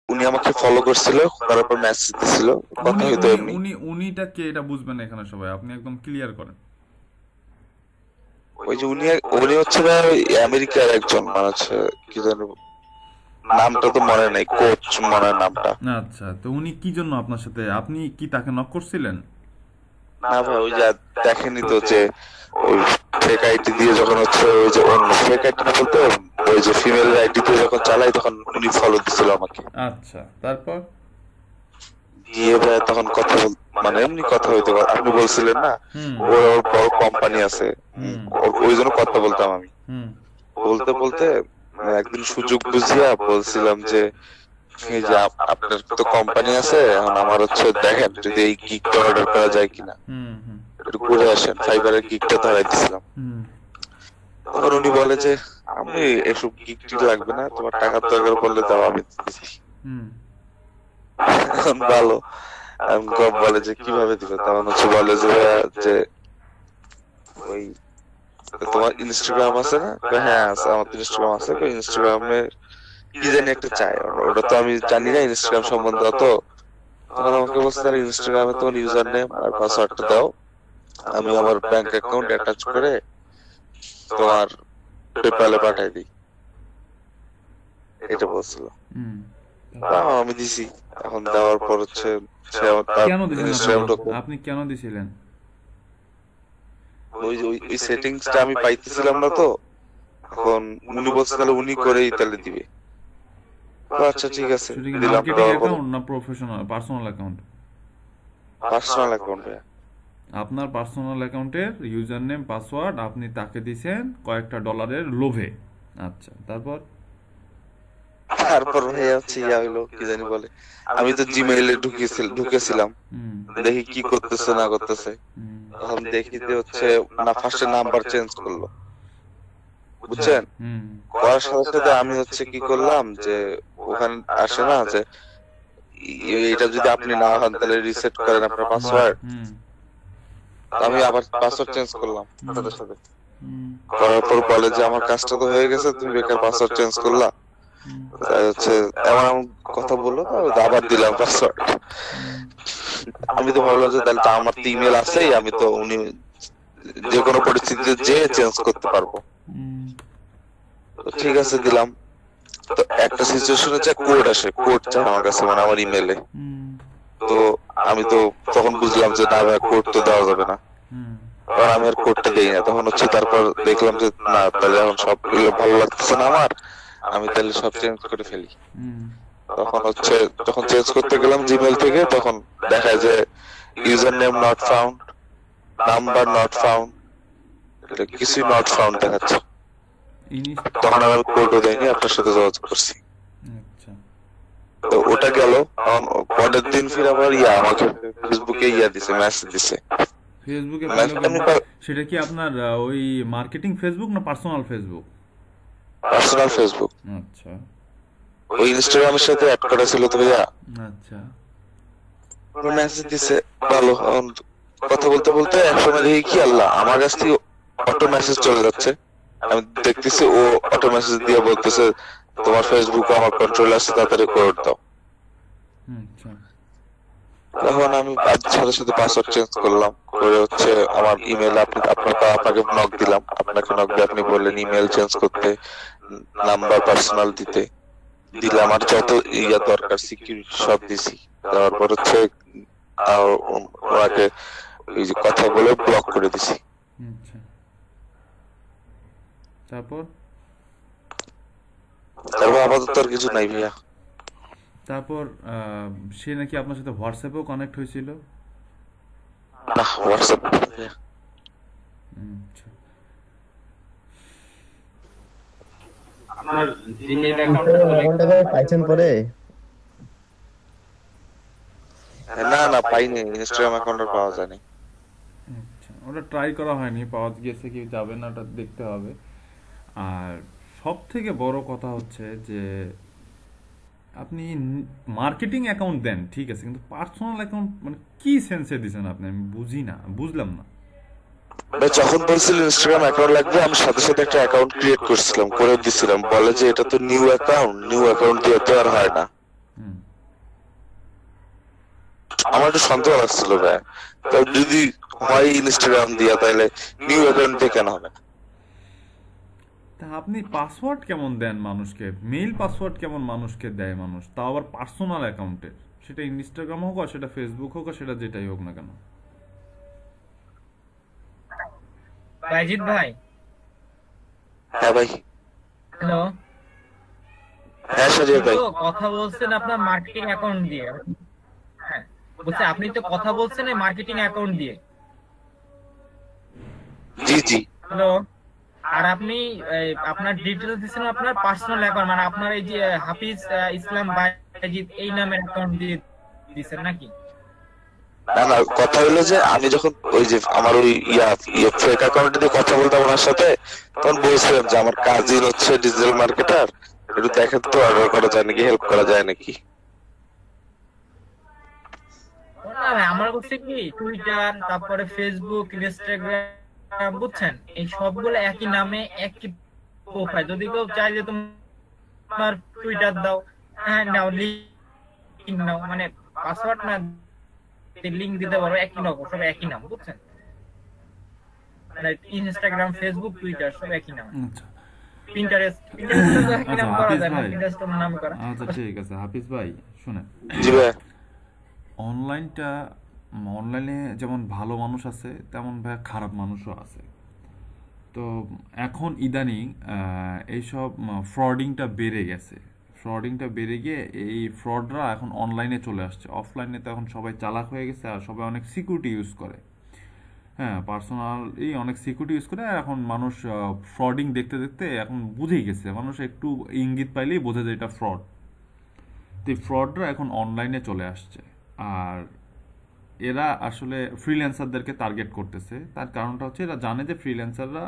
উনি আমাকে ফলো করছিল, করার পর মেসেজ দিছিল, কথা উনি হইতো উনি এমনি। উনি উনিটা কে এটা বুঝবেন না এখানে সবাই, আপনি একদম ক্লিয়ার করেন। ওই যে উনি উনি হচ্ছে ভাই ওই আমেরিকার একজন, মানে হচ্ছে কি জানি নামটা তো মনে নেই, কোচ মনে হয় নামটা। আচ্ছা, তো উনি কি জন্য আপনার সাথে, আপনি কি তাকে নক করছিলেন? না ভাই ওই যে দেখেনি তো যে ওই ফেক আইডি দিয়ে যখন হচ্ছে ওই যে অন্য ফেক আইডি না বলতে ওই যে ফিমেল আইডি দিয়ে যখন চালাই তখন উনি ফলো দিছিল আমাকে। আচ্ছা, তারপর? দিয়ে ভাই তখন কথা মানে এমনি কথা হইতো, আপনি বলছিলেন না হুম ওর ওর বড় কোম্পানি আছে, হুম ওই জন্য কথা বলতাম আমি। হুম বলতে বলতে একদিন সুযোগ বুঝিয়া বলছিলাম যে এই যে আপনার তো কোম্পানি আছে, এখন আমার হচ্ছে দেখেন যদি এই গিগটা অর্ডার করা যায় কিনা, হুম হুম একটু ঘুরে আসেন। ফাইবারের গিগটা ধরাই দিছিলাম। হুম তখন উনি বলে যে আমি এসব গিগ টিগ লাগবে না, তোমার টাকার দরকার পড়লে দাও আমি দিচ্ছি। হুম এখন ভালো, আমি কম বলে যে কিভাবে দিবে, তখন হচ্ছে বলে যে যে ওই তোমার ইনস্টাগ্রাম আছে না? কই হ্যাঁ আছে, আমার তো ইনস্টাগ্রাম আছে। ইনস্টাগ্রামে কি জানি একটা চাই, ওটা তো আমি জানি না ইনস্টাগ্রাম সম্বন্ধে অত। তখন আমাকে বলছে তাহলে ইনস্টাগ্রামে তোমার ইউজার নেম আর পাসওয়ার্ডটা দাও, আমি আমার ব্যাংক অ্যাকাউন্ট অ্যাটাচ করে তোমার পেপ্যালে পাঠাই দিই, এটা বলছিল। হুম। তাও আমি দিছি। এখন দেওয়ার পর হচ্ছে সে আমার তার কেন দিছেন আপনি? ইনস্টাগ্রাম ঢোকে। আপনি কেন দিছিলেন? ওই যে ওই সেটিংসটা আমি পাইতেছিলাম না তো। এখন উনি বলছে তাহলে উনি করেই তাহলে দিবে। তো আচ্ছা ঠিক আছে, সেটা কি দিলাম। মার্কেটিং দেওয়ার পর অ্যাকাউন্ট না professional personal account? Personal account. আপনার পার্সোনাল অ্যাকাউন্টের ইউজার নেম পাসওয়ার্ড আপনি তাকে দিছেন কয়েকটা ডলারের লোভে। আচ্ছা, তারপর? তারপর ভাইয়া হচ্ছে ইয়া হইলো কি জানি বলে, আমি তো জিমেইলে ঢুকেছিলাম, হুম দেখি কি করতেছে না করতেছে। হুম তখন দেখি যে হচ্ছে না ফার্স্টে নাম্বার চেঞ্জ করলো, হুম বুঝছেন? হুম করার সাথে সাথে আমি হচ্ছে কি করলাম যে ওখানে আসে না যে এটা যদি আপনি না হন তাহলে রিসেট করেন আপনার পাসওয়ার্ড। হুম আমি আবার পাসওয়ার্ড চেঞ্জ করলাম হুম সাথে সাথে। হুম করার পর বলে যে আমার কাজটা তো হয়ে গেছে, তুমি বেকার পাসওয়ার্ড চেঞ্জ করলা। হুম তাই হচ্ছে এমন এমন কথা বললো, তো আবার দিলাম পাসওয়ার্ড। হুম আমি তো ভাবলাম যে তাহলে তো আমার তো ইমেল আছেই, আমি তো উনি যে কোনো পরিস্থিতিতে যে চেঞ্জ করতে পারবো। হুম তো ঠিক আছে দিলাম। তো একটা সিচুয়েশনে যে কোড আসে, কোড চাই আমার কাছে, মানে আমার ইমেলে। হুম তো আমি তো তখন বুঝলাম যে না ভাই কোড তো দেওয়া যাবে না, হুম কারণ আমি আর কোডটা দেই না। তখন হচ্ছে তারপর দেখলাম যে না তাহলে এখন সবগুলো ভালো লাগতেছে না আমার, আমি তাহলে সব চেঞ্জ করে ফেলি। হুম তখন হচ্ছে যখন চেঞ্জ করতে গেলাম জিমেল থেকে, তখন দেখায় যে user name not found, number not found, কিছুই নট ফাউন্ড দেখাচ্ছে। ইনিশ তখন আমি কোডও দেয়নি, আপনার সাথে যোগাযোগ করছি। আচ্ছা, তো ওটা গেল। পরের দিন ফির আবার আমাকে ফেসবুকে দিছে, মেসেজ দিছে। ফেসবুকে পাইলো মেসেজ আমি কেমনে? সেটা কি আপনার ওই মার্কেটিং ফেসবুক না পার্সোনাল ফেসবুক? পার্সোনাল ফেসবুক, আচ্ছা ওই ইনস্টাগ্রামের সাথে অ্যাড করা ছিল তো ভাইয়া। আচ্ছা মেসেজ দিছে ভালো। এখন কথা বলতে বলতে একসময় দেখি কি আল্লাহ আমার কাছ থেকে অটো মেসেজ চলে যাচ্ছে। আমি দেখতেছি ও অটো মেসেজ দিয়ে বলতেছে তোমার ফেসবুক আমার কন্ট্রোল আছে, তাড়াতাড়ি করে দাও। আচ্ছা তখন আমি সাথে সাথে পাসওয়ার্ড চেঞ্জ করলাম, করে হচ্ছে আমার ইমেল আপনাকে নক দিলাম, আপনাকে নক দিয়ে আপনি বললেন ইমেল চেঞ্জ করতে, নাম্বার পার্সোনাল দিতে। দিলাম আর যত দরকার সিকিউরিটি সব দিছি। তারপর হচ্ছে ওনাকে ওই যে কথা বলে ব্লক করে দিছি। আচ্ছা, তারপর? তারপর আপাতত আর কিছু নাই ভাইয়া। তারপর সে নাকি আপনার সাথে হোয়াটসঅ্যাপেও কানেক্ট হয়েছিল? না হোয়াটসঅ্যাপ ভাইয়া। আচ্ছা। আপনার জিমেইল অ্যাকাউন্টটা ইনস্টাগ্রাম চলে অ্যাকাউন্টটা কবে পাইছেন পরে? না না পাইনি, ইনস্টাগ্রাম অ্যাকাউন্ট আর পাওয়া যায়নি। আচ্ছা, ওটা ট্রাই করা হয়নি, পাওয়া গেছে কি যাবে না ওটা দেখতে হবে। আর সব থেকে বড় কথা হচ্ছে যে আপনি মার্কেটিং অ্যাকাউন্ট দেন ঠিক আছে, কিন্তু পার্সোনাল অ্যাকাউন্ট মানে কি সেন্সে দিছেন আপনি? আমি বুঝি না, বুঝলাম না। ভাই যখন বলছিল ইনস্টাগ্রাম অ্যাকাউন্ট লাগবে, আমি সাথে সাথে একটা অ্যাকাউন্ট ক্রিয়েট করছিলাম, করে দিছিলাম। বলে যে এটা তো নিউ অ্যাকাউন্ট, নিউ অ্যাকাউন্ট দিয়ে তো আর হয় না। হুম। আমার একটু সন্দেহ লাগছিল ভাই, তো যদি হয় ইনস্টাগ্রাম দিয়া তাহলে নিউ অ্যাকাউন্ট দিয়ে কেন হবে না? তা আপনি পাসওয়ার্ড কেমন দেন মানুষকে, মেইল পাসওয়ার্ড কেমন মানুষকে দেয় মানুষ, তাও আবার পার্সোনাল অ্যাকাউন্টের, সেটা ইনস্টাগ্রাম হোক আর সেটা ফেসবুক হোক আর সেটা যেটাই হোক না কেন। বাইজিৎ ভাই, হ্যাঁ ভাই। হ্যালো। হ্যাঁ আপনি সাজিয়া ভাই। তো কথা বলছেন আপনার মার্কেটিং অ্যাকাউন্ট দিয়ে। হ্যাঁ, বলছি আপনি তো কথা বলছেন এই মার্কেটিং অ্যাকাউন্ট দিয়ে। জি জি। হ্যালো। আর আপনি আপনার ডিটেলস দিচ্ছেন আপনার পার্সোনাল অ্যাকাউন্ট, মানে আপনার এই যে হাফিজ ইসলাম বাইজিৎ এই নামের অ্যাকাউন্ট দিয়ে দিচ্ছেন নাকি? না না, কথা হলো যে আমি যখন ওই যে আমার ওই ফেক অ্যাকাউন্ট দিয়ে কথা বলতাম ওনার সাথে, তখন বলছিলাম যে আমার কাজিন হচ্ছে ডিজিটাল মার্কেটার, একটু দেখেন তো অর্ডার করা যায় নাকি, হেল্প করা যায় নাকি। না ভাই, আমার কাছে কি টুইটার, তারপরে ফেসবুক, ইনস্টাগ্রাম, বুঝছেন, এই সবগুলো একই নামে একই প্রোফাইল। যদি কেউ চায় যে তোমার টুইটার দাও, হ্যাঁ নাও, লিংক নাও, মানে পাসওয়ার্ড না লিংক দিতে পারো, একই নাম, সব একই নাম, বুঝছেন। মানে ইনস্টাগ্রাম, ফেসবুক, টুইটার সব একই নাম। আচ্ছা পিন্টারেস্ট, পিন্টারেস্ট তো একই আচ্ছা নাম করা হাফিজ যায় না, ভাই, পিন্টারেস্ট নাম করা। আচ্ছা ঠিক আছে হাফিজ ভাই, শুনেন, জি ভাই। অনলাইনটা, অনলাইনে যেমন ভালো মানুষ আছে তেমন ভাই খারাপ মানুষও আছে। তো এখন ইদানিং এইসব ফ্রডিংটা বেড়ে গেছে, ফ্রডিংটা বেড়ে গিয়ে এই ফ্রডরা এখন অনলাইনে চলে আসছে। অফলাইনে তো এখন সবাই চালাক হয়ে গেছে আর সবাই অনেক সিকিউরিটি ইউজ করে, হ্যাঁ পার্সোনালি অনেক সিকিউরিটি ইউজ করে। আর এখন মানুষ ফ্রডিং দেখতে দেখতে এখন বুঝেই গেছে, মানুষ একটু ইঙ্গিত পাইলেই বোঝে যে এটা ফ্রড। তো এই ফ্রডরা এখন অনলাইনে চলে আসছে, আর এরা আসলে ফ্রিল্যান্সারদেরকে টার্গেট করতেছে। তার কারণটা হচ্ছে এরা জানে যে ফ্রিল্যান্সাররা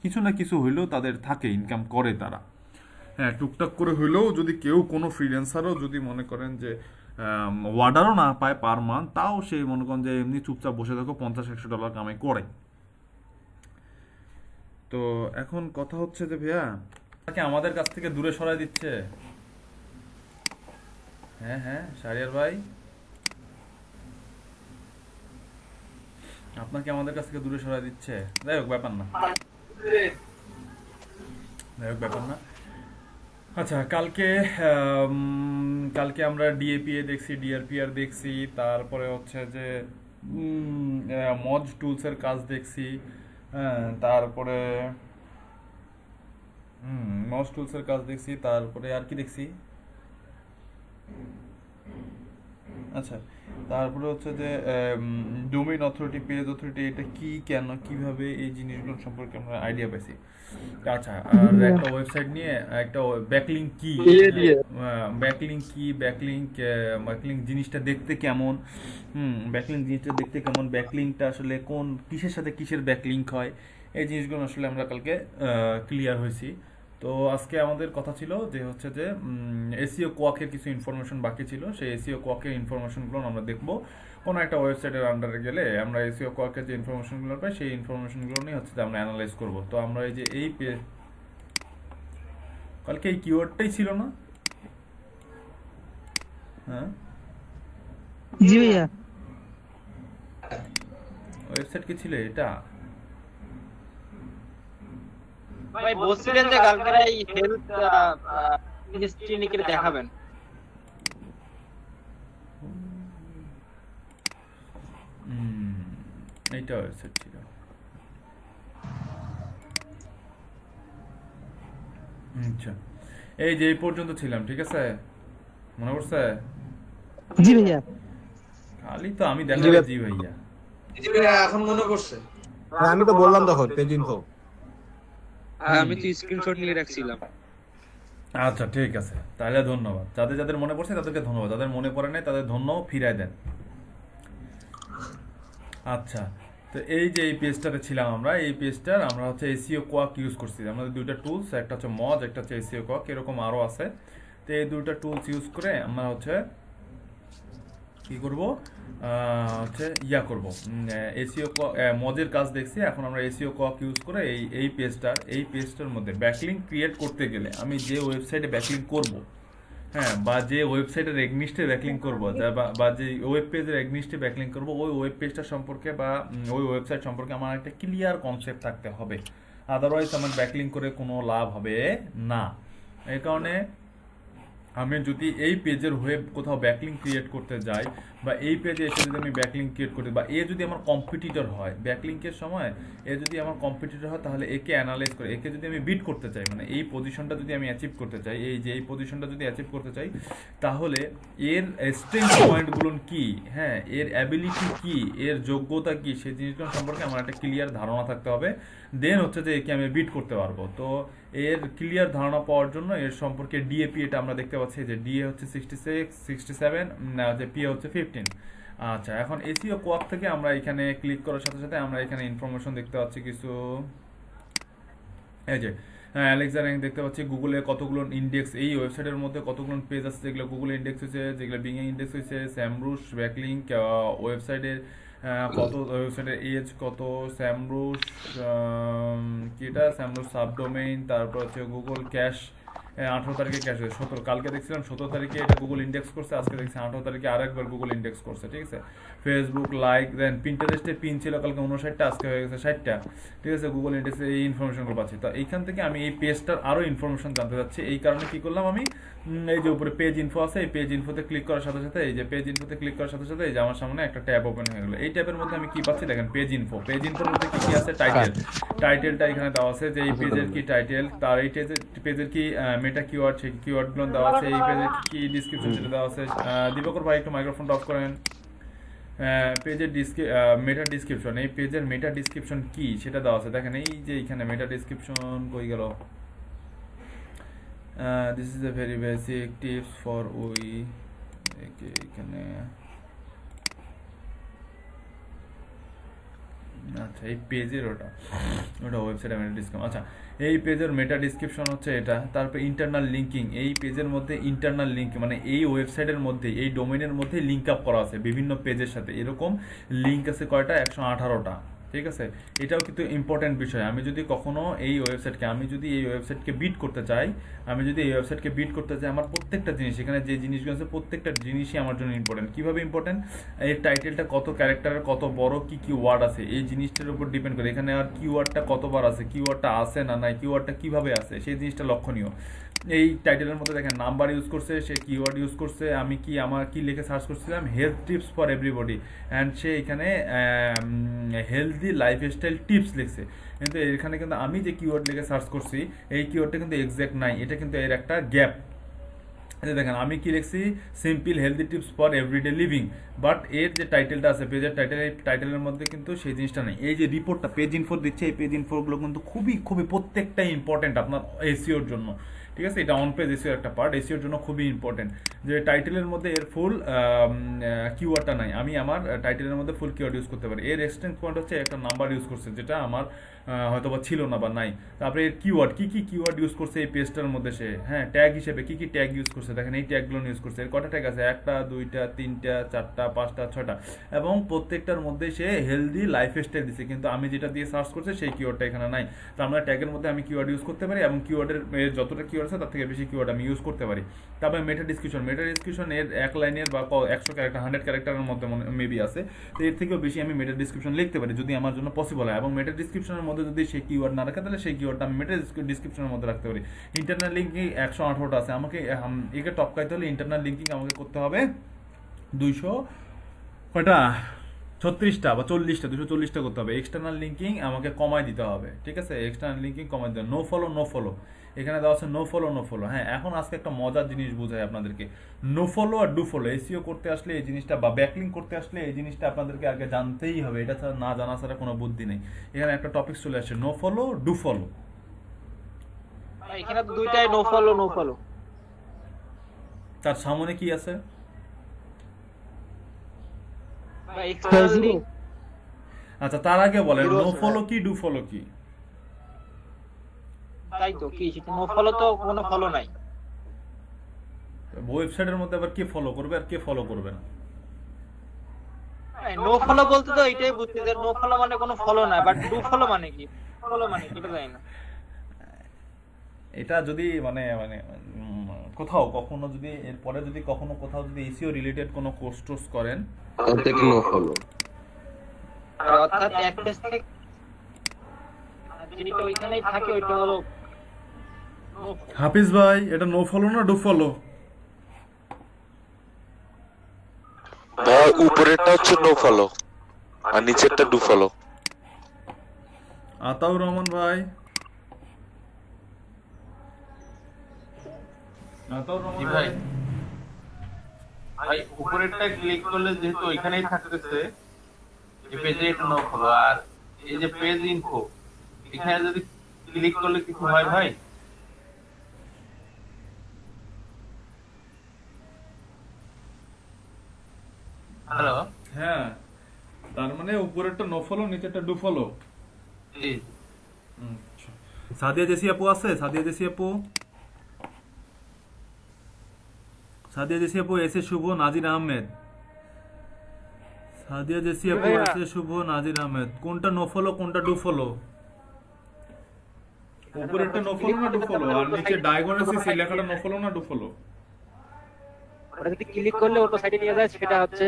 কিছু না কিছু হইলেও তাদের থাকে, ইনকাম করে তারা, হ্যাঁ টুকটাক করে হইলেও যদি কেউ কোনো ফ্রিল্যান্সারও যদি মনে করেন যে অর্ডারও না পায় পার মান্থ, তাও সে মনে করেন যে এমনি চুপচাপ বসে থাকো $50-100 কামাই করে। তো এখন কথা হচ্ছে যে ভাইয়া তাকে আমাদের কাছ থেকে দূরে সরাই দিচ্ছে। হ্যাঁ হ্যাঁ শাহরিয়ার ভাই, আপনাকে আমাদের কাছ থেকে দূরে সরাই দিচ্ছে। যাই হোক ব্যাপার না, যাই হোক ব্যাপার না। আচ্ছা কালকে আমরা ডিএপিএ দেখছি, ডিআরপিআর দেখছি, তারপরে হচ্ছে যে মজ টুলসের কাজ দেখছি, হ্যাঁ তারপরে মজ টুলসের কাজ দেখছি, তারপরে আর কি দেখছি, আচ্ছা তারপরে হচ্ছে যে ডোমেইন অথরিটি, পেজ অথরিটি, এটা কি, কেন, কিভাবে, এই জিনিসগুলো সম্পর্কে আমরা আইডিয়া পাইছি। আচ্ছা আর একটা ওয়েবসাইট নিয়ে একটা ব্যাকলিংক কি, ব্যাকলিংক জিনিসটা দেখতে কেমন, ব্যাকলিংক জিনিসটা দেখতে কেমন, ব্যাকলিংকটা আসলে কোন কিসের সাথে কিসের ব্যাকলিংক হয়, এই জিনিসগুলো আসলে আমরা কালকে ক্লিয়ার হয়েছি। তো আজকে আমাদের কথা ছিল যে হচ্ছে যে এসইও কোয়াকের কিছু ইনফরমেশন বাকি ছিল, সেই এসইও কোয়াকের ইনফরমেশনগুলো আমরা দেখবো। কোনো একটা ওয়েবসাইটের আন্ডারে গেলে আমরা এসইও কোয়াকের যে ইনফরমেশনগুলো পাই সেই ইনফরমেশনগুলো নিয়ে হচ্ছে যে আমরা অ্যানালাইজ করব। তো আমরা এই যে এই কালকে এই কিওয়ার্ডটাই ছিল না? হ্যাঁ জি ভাইয়া। ওয়েবসাইট কি ছিল এটা? ভাই বলছিলেন যে কালকে এই হেলথ ক্লিনিকে দেখাবেন। এইটা ওয়েবসাইট ছিল। আচ্ছা এই যে এই পর্যন্ত ছিলাম, ঠিক আছে, মনে পড়ছে? জি ভাইয়া। খালি তো আমি দেখা জি ভাইয়া, জি ভাইয়া এখন মনে পড়ছে। আমি তো বললাম তখন পেজ ইনফো, আমি তো স্ক্রিনশট নিয়ে রাখছিলাম। আচ্ছা ঠিক আছে, তাহলে ধন্যবাদ। যাদের যাদের মনে পড়ছে তাদেরকে ধন্যবাদ, যাদের মনে পড়ে নাই তাদের ধন্য ফিরায় দেন। আচ্ছা তো এই যে এই পেজটাতে ছিলাম আমরা, এই পেজটার আমরা হচ্ছে এসইও কোয়াক ইউজ করছি। আমাদের দুইটা টুলস, একটা হচ্ছে মজ, একটা হচ্ছে এসইও কোয়াক, এরকম আরও আছে। তো এই দুইটা টুলস ইউজ করে আমরা হচ্ছে কি করব, হচ্ছে ইয়া করব, এসইও মজের কাজ দেখছি। এখন আমরা এসইও কোয়াক ইউজ করে এই পেজটার মধ্যে ব্যাকলিংক ক্রিয়েট করতে গেলে আমি যে ওয়েবসাইটে ব্যাকলিংক করব, হ্যাঁ, বা যে ওয়েবসাইটের এগনিস্টে ব্যাকলিংক করব, বা যে ওয়েব পেজের এগনিস্টে ব্যাকলিংক করব, ওই ওয়েব পেজটা সম্পর্কে বা ওই ওয়েবসাইট সম্পর্কে আমার একটা ক্লিয়ার কনসেপ্ট থাকতে হবে, আদারওয়াইজ আমার ব্যাকলিংক করে কোনো লাভ হবে না। এই কারণে আমি যদি এই পেজের হয়ে কোথাও ব্যাকলিংক ক্রিয়েট করতে যাই, বা এই পেজে এসে যদি আমি ব্যাকলিংক ক্রিয়েট করতে, বা এ যদি আমার কম্পিটিটর হয় ব্যাকলিংকের সময়, এ যদি আমার কম্পিটিটর হয়, তাহলে একে অ্যানালাইজ করে একে যদি আমি বিট করতে চাই, মানে এই পজিশনটা যদি আমি অ্যাচিভ করতে চাই, এই পজিশনটা যদি অ্যাচিভ করতে চাই, তাহলে এর স্ট্রেংথ পয়েন্টগুলো কি, হ্যাঁ, এর অ্যাবিলিটি কি, এর যোগ্যতা কি, সেই জিনিসগুলো সম্পর্কে আমার একটা ক্লিয়ার ধারণা থাকতে হবে। দেন হচ্ছে যে একে আমি বিট করতে পারবো। তো এর ক্লিয়ার ধারণা পাওয়ার জন্য এর সম্পর্কে ডিএপি এটা আমরা দেখতে পাচ্ছি যে ডিএ হচ্ছে 66, 67, যে পি হচ্ছে 15। আচ্ছা, এখন এসিও কোয়াক থেকে আমরা এখানে ক্লিক করার সাথে সাথে আমরা এখানে ইনফরমেশন দেখতে পাচ্ছি কিছু, এই যে অ্যালেক্সা র্যাঙ্ক দেখতে পাচ্ছি, গুগলে কতগুলো ইন্ডেক্স, এই ওয়েবসাইটের মধ্যে কতগুলো পেজ আছে যেগুলো গুগলে ইন্ডেক্স হয়েছে, যেগুলো বিং ইন্ডেক্স হয়েছে, স্যামরুশ ব্যাকলিংক, ওয়েবসাইটের কত, ওয়েবসাইটের এজ কত, স্যামরুশ কিটা, স্যামরুশ সাবডোমেইন, তারপর হচ্ছে গুগল ক্যাশ 18 তারিখে ক্যাশ হয়েছে, 17, কালকে দেখছিলাম 17 তারিখে এটা গুগল ইন্ডেক্স করছে, আজকে দেখছি 18 তারিখে আরেকবার গুগল ইন্ডেক্স করছে, ঠিক আছে। ফেসবুক লাইক, দেন পিন্টারেস্টে পিন ছিল কালকে 59টা, আজকে হয়ে গেছে 60টা, ঠিক আছে। গুগল ইন্ডেক্সে এই ইনফরমেশনগুলো পাচ্ছি। তো এইখান থেকে আমি এই পেজটার আরও ইনফরমেশন জানতে চাচ্ছি, এই কারণে কি করলাম আমি, এই যে উপরে পেজ ইনফো আছে, এই পেজ ইনফোতে ক্লিক করার সাথে সাথে, এই যে পেজ ইনফোতে ক্লিক করার সাথে সাথে এই যে আমার সামনে একটা ট্যাব ওপেন হয়ে গেল। এই ট্যাবের মধ্যে আমি কি পাচ্ছি দেখেন, পেজ ইনফো, পেজ ইনফোর মধ্যে কি কি আছে, টাইটেলটা এখানে দেওয়া আছে, যে এই পেজের কি টাইটেল, তার এই পেজের কি মেটা কিওয়ার্ড, সেই কিওয়ার্ডগুলো দেওয়া আছে, এই পেজের কি ডিসক্রিপশন সেটা দেওয়া আছে। দিবাকর ভাই একটু মাইক্রোফোনটা অফ করেন। পেজের মেটা ডিসক্রিপশন, এই পেজের মেটা ডিসক্রিপশন কি সেটা দেওয়া আছে, দেখেন এই যে এখানে মেটা ডিসক্রিপশন কই গেল, this is a very basic tips for এখানে, আচ্ছা এই পেজের ওটা ওয়েবসাইট মেটা ডিসক্রিপশন, আচ্ছা এই পেজের মেটা ডিসক্রিপশন হচ্ছে এটা। তারপর ইন্টারনাল লিঙ্কিং, এই পেজের মধ্যে ইন্টারনাল লিঙ্ক মানে এই ওয়েবসাইটের মধ্যে, এই ডোমেনের মধ্যে লিঙ্ক আপ করা আছে বিভিন্ন পেজের সাথে, এরকম লিঙ্ক আছে কয়টা, 118টা, ঠিক আছে। এটাও কিন্তু ইম্পর্টেন্ট বিষয়। আমি যদি কখনো এই ওয়েবসাইটকে বিট করতে চাই, আমার প্রত্যেকটা জিনিস, এখানে যে জিনিসগুলো আছে প্রত্যেকটা জিনিসই আমার জন্য ইম্পর্টেন্ট। কিভাবে ইম্পর্টেন্ট, এর টাইটেলটা কত ক্যারেক্টারের, কত বড়, কি কি ওয়ার্ড আছে, এই জিনিসটার উপর ডিপেন্ড করে। এখানে আর কিওয়ার্ডটা কতবার আছে, কিওয়ার্ডটা আছে না নাই, কিওয়ার্ডটা কিভাবে আছে, সেই জিনিসটা লক্ষণীয়। এই টাইটেলের মধ্যে দেখেন নাম্বার ইউজ করছে, সে কিওয়ার্ড ইউজ করছে, আমার কি লিখে সার্চ করছিলাম, health tips for everybody, and সে এখানে হেলদি লাইফস্টাইল টিপস লিখছে। কিন্তু এখানে কিন্তু আমি যে কিওয়ার্ড লিখে সার্চ করছি, এই কিওয়ার্ডটা কিন্তু এক্সাক্ট নাই, এটা কিন্তু এর একটা গ্যাপ। দেখেন আমি কি লিখছি, simple healthy tips for everyday living, but এর যে টাইটেলটা আছে, পেজের টাইটেল, এই টাইটেলের মধ্যে কিন্তু সেই জিনিসটা নেই। এই যে রিপোর্টটা পেজ ইনফো দিচ্ছে, এই পেজ ইনফোগুলো কিন্তু খুবই খুবই প্রত্যেকটাই ইম্পর্টেন্ট আপনার এসইওর জন্য, ঠিক আছে। এটা অন পেজ এসিওর একটা পার্ট, এসিওর জন্য খুবই ইম্পর্টেন্ট। যে টাইটেলের মধ্যে এর ফুল কিওয়ার্ডটা নাই, আমি আমার টাইটেলের মধ্যে ফুল কিওয়ার্ড ইউজ করতে পারি। এর এক্সটেন্স পয়েন্ট হচ্ছে একটা নাম্বার ইউজ করছে, যেটা আমার হয়তো বা ছিল না বা নাই। তারপরে এর কিওয়ার্ড, কি কি কিওয়ার্ড ইউজ করছে এই পেজটার মধ্যে সে, হ্যাঁ, ট্যাগ হিসেবে কি কি ট্যাগ ইউজ করছে, দেখেন এই ট্যাগগুলো ইউজ করছে। এর কটা ট্যাগ আছে, 1টা 2টা 3টা 4টা 5টা 6টা, এবং প্রত্যেকটার মধ্যে সে হেলদি লাইফস্টাইল দিচ্ছে, কিন্তু আমি যেটা দিয়ে সার্চ করছি সেই কিওয়ার্ডটা এখানে নাই। তো আমরা ট্যাগের মধ্যে আমি কিওয়ার্ড ইউজ করতে পারি, এবং কিওয়ার্ডের যতটা কিওয়ার্ড আছে তার থেকে বেশি কিওয়ার্ড আমি ইউজ করতে পারি। তারপরে মেটা ডিসক্রিপশন এর 1 লাইনের বা 100 ক্যারেক্টার 100 ক্যারেক্টারের মধ্যে মেবি আছে, তো এর থেকেও বেশি আমি মেটা ডিসক্রিপশন লিখতে পারি যদি আমার জন্য পসিবল হয়। এবং মেটা ডিসক্রিপশনের মধ্যে যদি সেই কিওয়ার্ড না রাখে, তাহলে সেই কিওয়ার্ডটা আমি মেটা ডিসক্রিপশনের মধ্যে রাখতে পারি। ইন্টারনাল লিঙ্কিং 118টা আছে, আমাকে একে টপকাইতে হলে ইন্টারনাল লিঙ্কিং আমাকে করতে হবে 236টা বা 240টা করতে হবে। এক্সটার্নাল লিঙ্কিং আমাকে কমাই দিতে হবে, ঠিক আছে। এক্সটার্নাল লিঙ্কিং কমাই দিতে হবে। নো ফলো এখানে দেওয়া আছে নো ফলো। হ্যাঁ, এখন আজকে একটা মজার জিনিস বোঝাই আপনাদেরকে, নো ফলো আর ডু ফলো। এসইও করতে আসলে এই জিনিসটা, বা ব্যাকলিং করতে আসলে এই জিনিসটা আপনাদেরকে আগে জানতেই হবে, এটা ছাড়া না জানা ছাড়া কোনো বুদ্ধি নেই। এখানে একটা টপিক চলে আসছে, নো ফলো ডু ফলো। এখানে তো দুইটাই নো ফলো। তার সামনে কি আছে, আচ্ছা তার আগে বলেন নো ফলো কি ডু ফলো কি? তাই তো, কি নো ফলো তো কোনো ফলো নাই। ওয়েবসাইটের মধ্যে আবার কে ফলো করবে আর কে ফলো করবে না? নো ফলো বলতে তো এটাই বুঝতে, যে নো ফলো মানে কোনো ফলো না, বাট ডু ফলো মানে কি, ফলো মানে কি এটা জানি না। এটা যদি মানে মানে কোথাও কখনো যদি এরপরে যদি কখনো কোথাও যদি এসিও রিলেটেড কোনো কোর্স টোর্স করেন, অর্থাৎ নো ফলো। অর্থাৎ এক পেজ থেকে যেটা ওইখানেই থাকে ওইটা হলো হাফিজ ভাই এটা নো ফলো না ডু ফলো? ভাই উপরেরটা হচ্ছে নো ফলো আর নিচেরটা ডু ফলো। আতাউর রহমান ভাই, আতাউর রহমান জি ভাই, ভাই। ভাই উপরেরটা ক্লিক করলে যেহেতু ওইখানেই থাকতেছে এই পেজে, এটা নো ফলো। আর এই যে পেজ ইনফো, এখানে যদি ক্লিক করলে কিছু হয় ভাই? হ্যালো। হ্যাঁ, তার মানে উপরেরটা নো ফলো, নিচেরটা ডু ফলো। জি। সাদিয়া জেসি আপু আছে? সাদিয়া জেসি আপু, সাদিয়া জেসি আপু, এসে শুভ, নাজির আহমেদ। সাদিয়া জেসি আপু, এসে শুভ, নাজির আহমেদ। কোনটা নো ফলো কোনটা ডু ফলো? উপরেরটা নো ফলো না ডু ফলো? আর নিচে ডায়াগোনাল সেই লেখাটা নো ফলো না ডু ফলো? ওটা যদি ক্লিক করলে অন্য সাইডে নিয়ে যায় সেটা হচ্ছে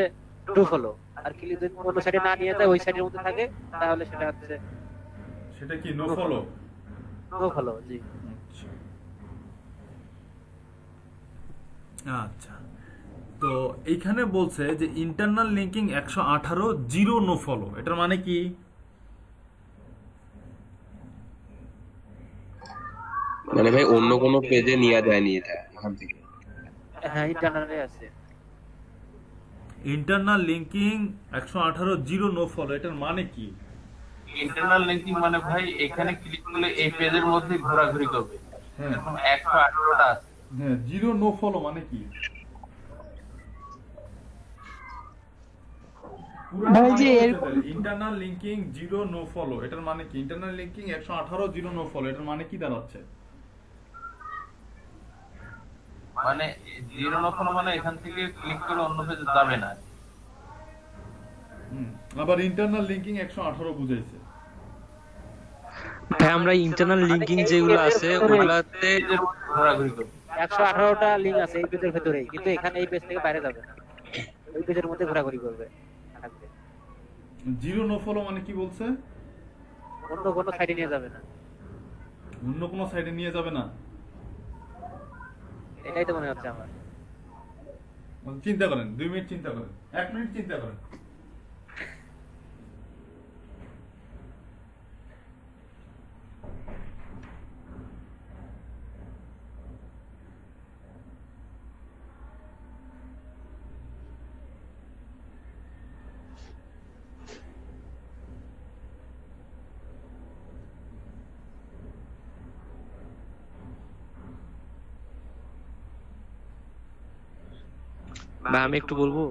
টু ফলো, আর ক্লিক যদি অন্য সাইডে না নিয়ে যায় ওই সাইডের মধ্যে থাকে তাহলে সেটা হচ্ছে সেটা কি নো ফলো? No follow. জি। আচ্ছা, তো এইখানে বলছে যে internal linking 118 zero no follow, এটার মানে কি? মানে ভাই অন্য কোনো পেজে নিয়ে যায়নি এটা এখান থেকে? হ্যাঁ, ইন্টারনালে আছে। Internal linking 118 zero no follow, এটার মানে কি? ইন্টারনাল লিঙ্কিং মানে ভাই এখানে ক্লিক করলে এই পেজের মধ্যে ঘোরাঘুরি করবে। হ্যাঁ, এখন 118টা আছে। হ্যাঁ, জিরো নো ফলো মানে কি? ভাই যে internal linking zero no follow, এটার মানে কি? Internal linking 118 zero no follow, এটার মানে কি দাঁড়াচ্ছে? মানে জিরো নো ফলো মানে এখান থেকে ক্লিক করে অন্য পেজে যাবে না। আবার ইন্টারনাল লিঙ্কিং 118 বুঝাইছে। ভাই আমরা ইন্টারনাল লিঙ্কিং যেগুলো আছে ওগুলাতে ঘোরাঘুরি করবে। 118টা লিংক আছে এই পেজের ভেতরেই, কিন্তু এখানে এই পেজ থেকে বাইরে যাবে না, ওই পেজের মধ্যে ঘোরাঘুরি করবে থাকবে। জিরো নো ফলো মানে কি বলছে? অন্য কোনো সাইডে নিয়ে যাবে না, অন্য কোনো সাইডে নিয়ে যাবে না। এটাই তো মনে হচ্ছে আমার। চিন্তা করেন, 2 মিনিট চিন্তা করেন, 1 মিনিট চিন্তা করেন। বা আমি একটু বলবো।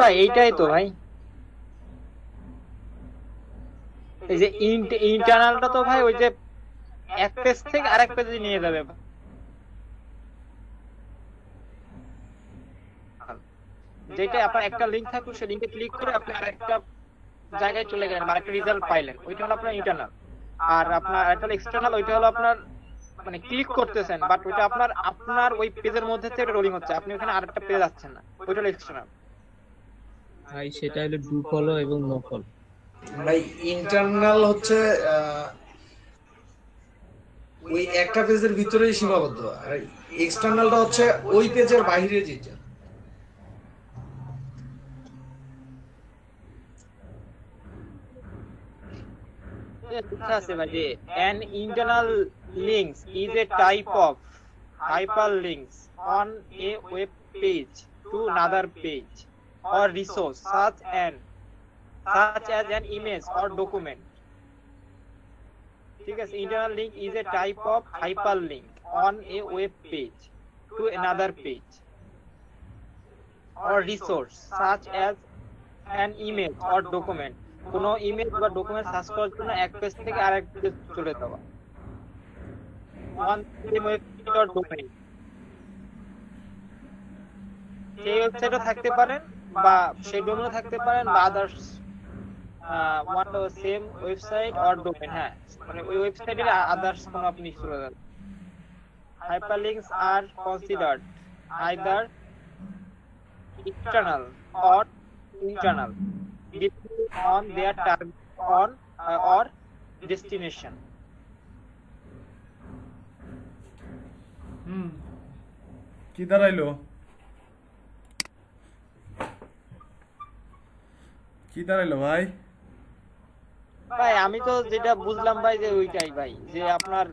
ভাই এইটাই তো ভাই, এই যে ইন্টারনালটা তো ভাই ওই যে এক পেজ থেকে আরেক পেজে নিয়ে যাবে। যেটা আপনার একটা লিংক থাকলো সেই লিংকে ক্লিক করে আপনি আরেকটা জায়গায় চলে গেলেন, আরেকটা রেজাল্ট পাইলেন, ওইটা হলো আপনার ইন্টারনাল। আর আপনার একটা হলো এক্সটার্নাল, ওইটা হলো আপনার মানে ক্লিক করতেছেন, বাট ওটা আপনার ওই পেজের মধ্যে থেকে ওটা রোলিং হচ্ছে, আপনি ওখানে আরেকটা পেজে যাচ্ছেন না, ওইটা এক্সটার্নাল। ভাই সেটা হলো ডু ফলো এবং নো ফলো। ভাই ইন্টারনাল হচ্ছে ওই একটা পেজের ভিতরেই সীমাবদ্ধ, আর এক্সটার্নালটা হচ্ছে ওই পেজের বাইরে যেটা। লেখা আছে ভাই যে an internal links is a type of hyperlinks on a web page to another page or resource such as an image or document. ঠিক আছে, internal link is a type of hyperlink on a web page to another page or resource such as an image or document. কোন image বা document search করার জন্য এক page থেকে আরেক page চলে যাওয়া। সেই ওয়েবসাইটে থাকতে পারেন বা সেই ডোমেইনে থাকতে পারেন বা others one same website or domain. হ্যাঁ, মানে ওই ওয়েবসাইটের আদার্স কোন আপনি চলে যান। Hyperlinks are considered either external or internal depending on their target or destination. কি দাঁড়াইলো? ভাই আমি তো যেটা বুঝলাম ভাই যে ওইটাই ভাই, যে আপনার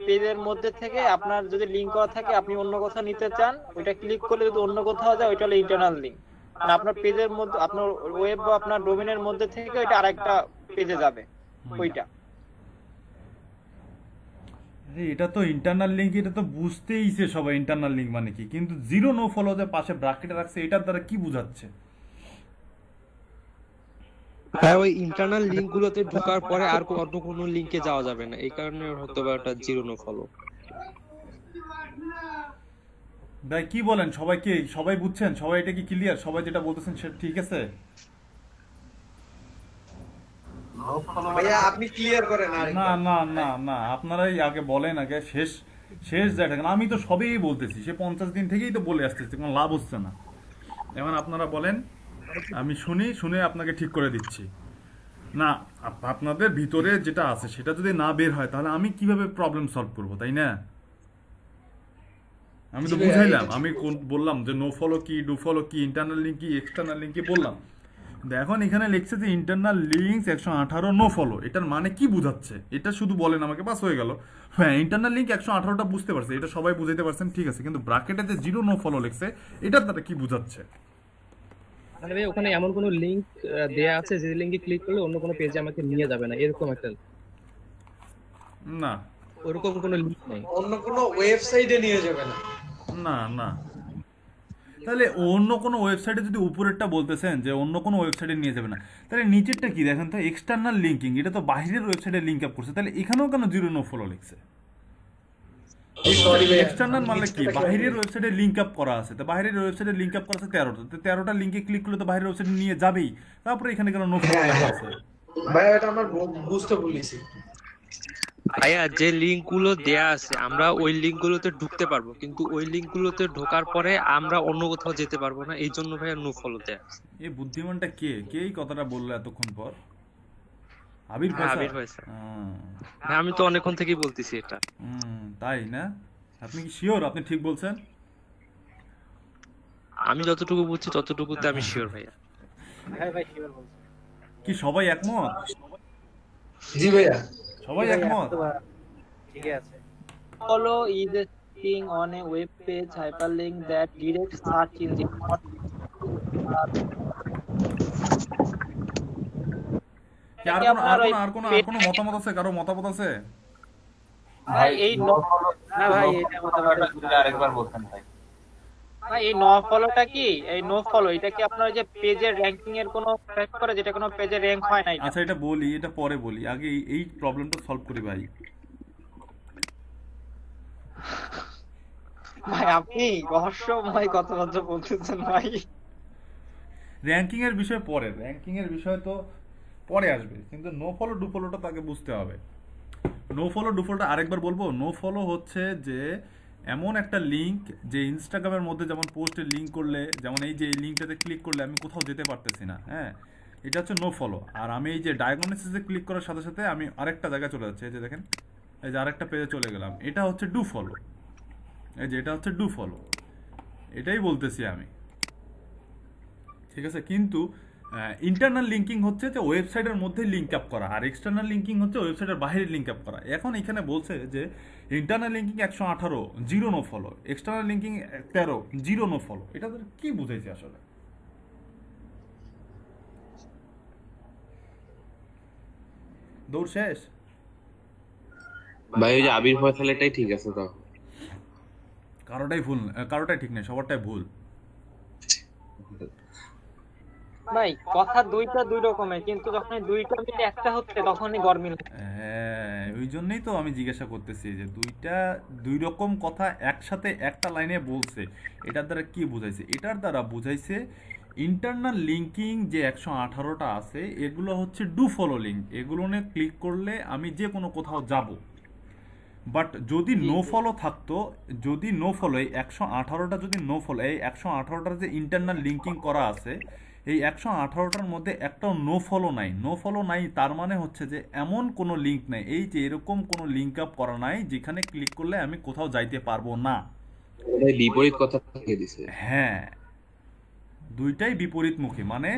পেজের মধ্যে থেকে আপনার যদি লিংক করা থাকে, আপনি অন্য কোথাও নিতে চান, ওইটা ক্লিক করলে যদি অন্য কোথাও যায় ওইটা হলো ইন্টারনাল লিংক। মানে আপনার পেজের মধ্যে, আপনার ওয়েব বা আপনার ডোমেইনের মধ্যে থেকে ওইটা আরেকটা পেজে যাবে ওইটা। এটা তো ইন্টারনাল লিংক, এটা তো বুঝতেইছে সবাই ইন্টারনাল লিংক মানে কি, কিন্তু জিরো নো ফলো যে পাশে ব্র্যাকেটে রাখছে এটার দ্বারা কি বোঝাচ্ছে? হ্যাঁ, ওই ইন্টারনাল লিংক গুলোতে ঢোকার পরে আর অন্য কোনো লিংকে যাওয়া যাবে না, এই কারণে হয়তো বা ওটা জিরো নো ফলো। ভাই কি বলেন, সবাই বুঝছেন? সবাই এটা কি ক্লিয়ার? সবাই যেটা বলতেছেন সেটা ঠিক আছে? ভাইয়া আপনি ক্লিয়ার করেন। না না না না, আপনারাই আগে বলেন, আগে শেষ যেটা। আমি তো সবই বলতেছি, সে 50 দিন থেকেই তো বলে আসতেছি, কোনো লাভ হচ্ছে না। এখন আপনারা বলেন, আমি শুনে আপনাকে ঠিক করে দিচ্ছি। না, আপনাদের ভিতরে যেটা আছে সেটা যদি না বের হয় তাহলে আমি কিভাবে প্রবলেম সলভ করবো, তাই না? আমি তো বুঝাইলাম, আমি বললাম যে নো ফলো কি, ডু ফলো কি, ইন্টারনাল লিঙ্ক কি, এক্সটার্নাল লিঙ্ক কি বললাম। এখন এখানে লিখছে যে ইন্টারনাল লিঙ্কস 118 নো ফলো, এটার মানে কি বুঝাচ্ছে এটা শুধু বলেন আমাকে, বাস হয়ে গেল। হ্যাঁ, ইন্টারনাল লিঙ্ক 118টা বুঝতে পারছে, এটা সবাই বুঝাইতে পারছেন, ঠিক আছে, কিন্তু ব্র্যাকেটে যে জিরো নো ফলো লিখছে এটার দ্বারা কি বুঝাচ্ছে? মানে ভাই ওখানে এমন কোনো লিংক দেয়া আছে যে লিংকে ক্লিক করলে অন্য কোনো পেজে আমাকে নিয়ে যাবে না, এরকম একটা? না, ওরকম কোনো লিংক নেই, অন্য কোনো ওয়েবসাইটে নিয়ে যাবে না। না না, তাহলে অন্য কোনো ওয়েবসাইটে যদি উপরেরটা বলতেছেন যে অন্য কোনো ওয়েবসাইটে নিয়ে যাবে না, তাহলে নিচেরটা কি দেখেন তো, এক্সটার্নাল লিঙ্কিং, এটা তো বাইরের ওয়েবসাইটে লিঙ্ক আপ করছে, তাহলে এখানেও কেন জিরো নো ফলো লিখছে? এক্সটার্নাল মানে কি, বাইরের ওয়েবসাইটে লিঙ্ক আপ করা আছে, তো বাইরের ওয়েবসাইটে লিঙ্ক আপ করা আছে 13টা লিঙ্কে ক্লিক করলে তো বাইরের ওয়েবসাইটে নিয়ে যাবেই, তারপরে এখানে কেন নো ফলো লেখা আছে? ভাই এটা আমরা বুঝতে বলেছি ভাইয়া। যে লিংক গুলো দেয়া আছে আমরা ওই লিংক গুলোতে ঢুকতে পারবো, কিন্তু ওই লিংক গুলোতে ঢোকার পরে আমরা অন্য কোথাও যেতে পারবো না, এই জন্য ভাইয়া নো ফলো দেয়া আছে। এই বুদ্ধিমানটা কে এই কথাটা বললো এতক্ষণ পর? আবির ভাই। হ্যাঁ, আমি তো অনেকক্ষণ থেকেই বলতেছি এটা। তাই না? আপনি কি শিওর আপনি ঠিক বলছেন? আমি যতটুকু বুঝছি ততটুকুতে আমি শিওর ভাইয়া। হ্যাঁ ভাই, শিওর বলছি। কি সবাই একমত? জি ভাইয়া, সবাই একমত? ঠিক আছে। Follow is a thing on a web page hyperlink that directs search engine. আর কোনো মতামত আছে? কারো মতামত আছে? ভাই এই না ভাই, এটা মতামত আরেকবার বলতেন ভাই। ভাই এই নো ফলোটা কি, এই নো ফলো এটা কি আপনার যে পেজের র‍্যাঙ্কিং এর কোনো এফেক্ট করে, যেটা কোনো পেজে র‍্যাঙ্ক হয় না? আচ্ছা, এটা বলি, এটা পরে বলি, আগে এই প্রবলেমটা সলভ করি ভাই। ভাই আপনি রহস্যময় কথাবার্তা বলতেছেন ভাই। র‍্যাঙ্কিং এর বিষয় পরে, র‍্যাঙ্কিং এর বিষয় তো পরে আসবে, কিন্তু নো ফলো ডু ফলোটা তাকে বুঝতে হবে। নো ফলো ডু ফলোটা আরেকবার বলবো। নো ফলো হচ্ছে যে এমন একটা লিঙ্ক যে ইনস্টাগ্রামের মধ্যে যেমন পোস্টের লিঙ্ক করলে, যেমন এই যে এই লিঙ্কটাতে ক্লিক করলে আমি কোথাও যেতে পারতেছি না, হ্যাঁ, এটা হচ্ছে নো ফলো। আর আমি এই যে ডায়াগনোসিসে ক্লিক করার সাথে সাথে আমি আরেকটা জায়গায় চলে যাচ্ছে, এই যে দেখেন, এই যে আরেকটা পেজে চলে গেলাম, এটা হচ্ছে ডু ফলো। এই যে এটা হচ্ছে ডু ফলো, এটাই বলতেছি আমি, ঠিক আছে। কিন্তু ইন্টারনাল লিঙ্কিং হচ্ছে যে ওয়েবসাইটের মধ্যে লিঙ্ক আপ করা, আর এক্সটার্নাল লিঙ্কিং হচ্ছে ওয়েবসাইটের বাইরে লিঙ্ক আপ করা। এখন এখানে বলছে যে internal linking 118 zero no follow, external linking 13 zero no follow. এটা কি বুঝাইছে আসলে? দৌড় শেষ ভাই ওই যে আবির ফয়সালাটাই ঠিক আছে তো? কারোটাই ভুল, কারোটাই ঠিক নেই, সবারটাই ভুল। ভাই কথা দুইটা দুই রকমের, কিন্তু যখন দুইটা মিলে একটা হচ্ছে তখনই গরমিল। হ্যাঁ, ওই জন্যই তো আমি জিজ্ঞাসা করতেছি যে দুইটা দুই রকম কথা একসাথে একটা লাইনে বলছে, এটার দ্বারা কি বুঝাইছে? এটার দ্বারা বুঝাইছে ইন্টারনাল লিঙ্কিং যে 118টা আছে এগুলো হচ্ছে ডু ফলো লিঙ্ক, এগুলো নিয়ে ক্লিক করলে আমি যে কোনো কোথাও যাব। বাট যদি নো ফলো থাকতো, যদি নো ফলো, এই 118টা যদি নো ফলো, এই 118টার যে ইন্টারনাল লিঙ্কিং করা আছে এই 118টার মধ্যে একটাও নো ফলো নাই, নো ফলো নাই, তার মানে হচ্ছে যে এমন কোনো লিঙ্ক নাই, এই যে এরকম কোনো লিঙ্ক আপ করা নাই যেখানে ক্লিক করলে আমি কোথাও যাইতে পারবো না। ভাই বিপরীত কথা থেকে দিছে। হ্যাঁ, দুইটাই বিপরীতমুখী, মানে